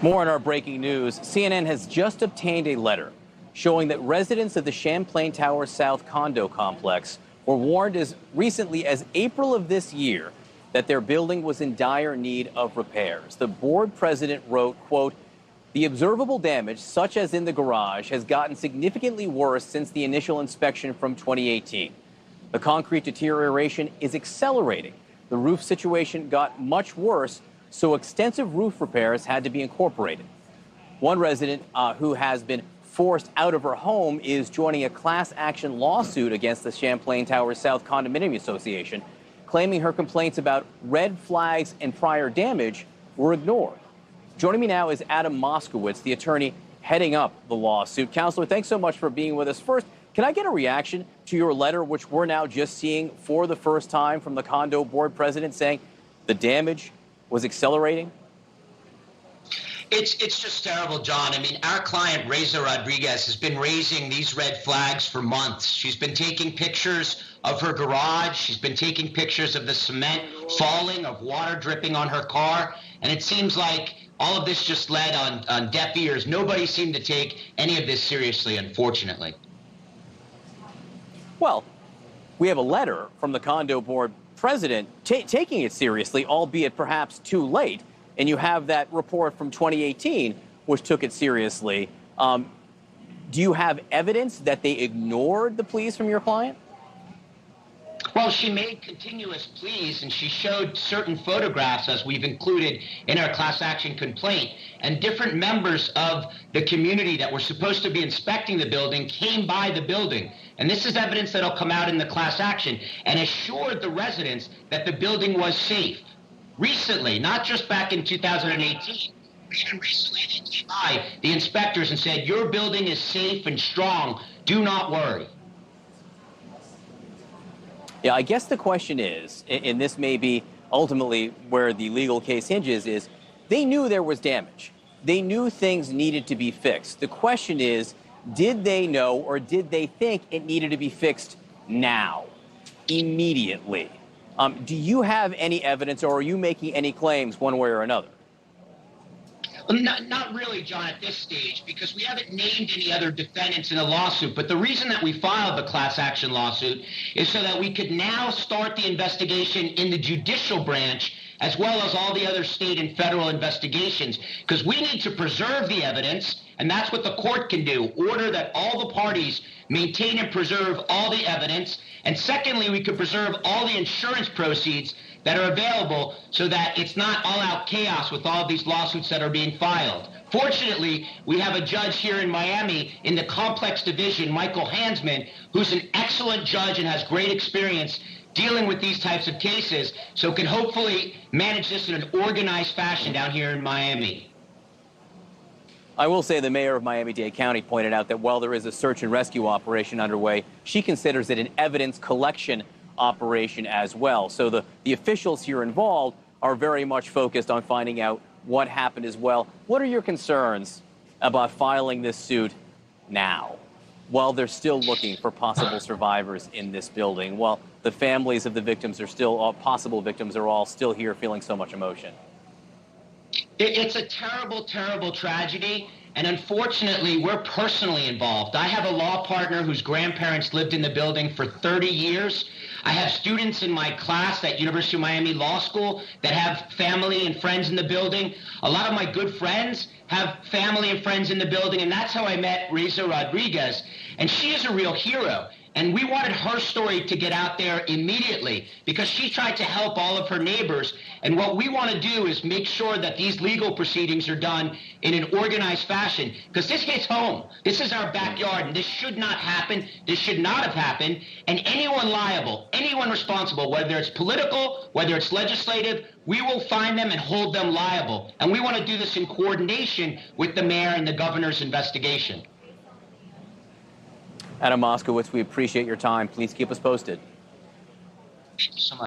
More on our breaking news. CNN has just obtained a letter showing that residents of the Champlain Towers South condo complex were warned as recently as April of this year that their building was in dire need of repairs. The board president wrote, quote, "The observable damage, such as in the garage, has gotten significantly worse since the initial inspection from 2018. The concrete deterioration is accelerating. The roof situation got much worse, so extensive roof repairs had to be incorporated." One resident who has been forced out of her home is joining a class action lawsuit against the Champlain Towers South Condominium Association, claiming her complaints about red flags and prior damage were ignored. Joining me now is Adam Moskowitz, the attorney heading up the lawsuit. Counselor, thanks so much for being with us. First, can I get a reaction to your letter, which we're now just seeing for the first time from the condo board president, saying the damage was accelerating? It's just terrible, John. I mean, our client, Reza Rodriguez, has been raising these red flags for months. She's been taking pictures of her garage. She's been taking pictures of the cement falling, of water dripping on her car. And it seems like all of this just led on deaf ears. Nobody seemed to take any of this seriously, unfortunately. Well, we have a letter from the condo board president taking it seriously, albeit perhaps too late. And you have that report from 2018, which took it seriously. Do you have evidence that they ignored the pleas from your client? Well, she made continuous pleas, and she showed certain photographs, as we've included in our class action complaint, and different members of the community that were supposed to be inspecting the building came by the building. And this is evidence that'll come out in the class action, and assured the residents that the building was safe. Recently, not just back in 2018, even recently they came by the inspectors and said, "Your building is safe and strong. Do not worry." Yeah, I guess the question is, and this may be ultimately where the legal case hinges, is they knew there was damage. They knew things needed to be fixed. The question is, did they know or did they think it needed to be fixed now, immediately? Do you have any evidence, or are you making any claims one way or another? Well, not really, John, at this stage, because we haven't named any other defendants in the lawsuit. But the reason that we filed the class action lawsuit is so that we could now start the investigation in the judicial branch, as well as all the other state and federal investigations, because we need to preserve the evidence, and that's what the court can do, order that all the parties maintain and preserve all the evidence. And secondly, we could preserve all the insurance proceeds that are available so that it's not all-out chaos with all of these lawsuits that are being filed. Fortunately, we have a judge here in Miami in the complex division, Michael Hansman, who's an excellent judge and has great experience dealing with these types of cases, so can hopefully manage this in an organized fashion down here in Miami. I will say the mayor of Miami-Dade County pointed out that while there is a search and rescue operation underway, she considers it an evidence collection operation as well. So the officials here involved are very much focused on finding out what happened as well. What are your concerns about filing this suit now, while they're still looking for possible survivors in this building, while the families of the victims are still, possible victims are all still here feeling so much emotion? It's a terrible, terrible tragedy, and unfortunately, we're personally involved. I have a law partner whose grandparents lived in the building for 30 years. I have students in my class at University of Miami Law School that have family and friends in the building. A lot of my good friends have family and friends in the building, and that's how I met Reza Rodriguez, and she is a real hero. And we wanted her story to get out there immediately because she tried to help all of her neighbors. And what we want to do is make sure that these legal proceedings are done in an organized fashion, because this hits home. This is our backyard, and this should not happen. This should not have happened. And anyone liable, anyone responsible, whether it's political, whether it's legislative, we will find them and hold them liable. And we want to do this in coordination with the mayor and the governor's investigation. Adam Moskowitz, we appreciate your time. Please keep us posted. Thank you so much.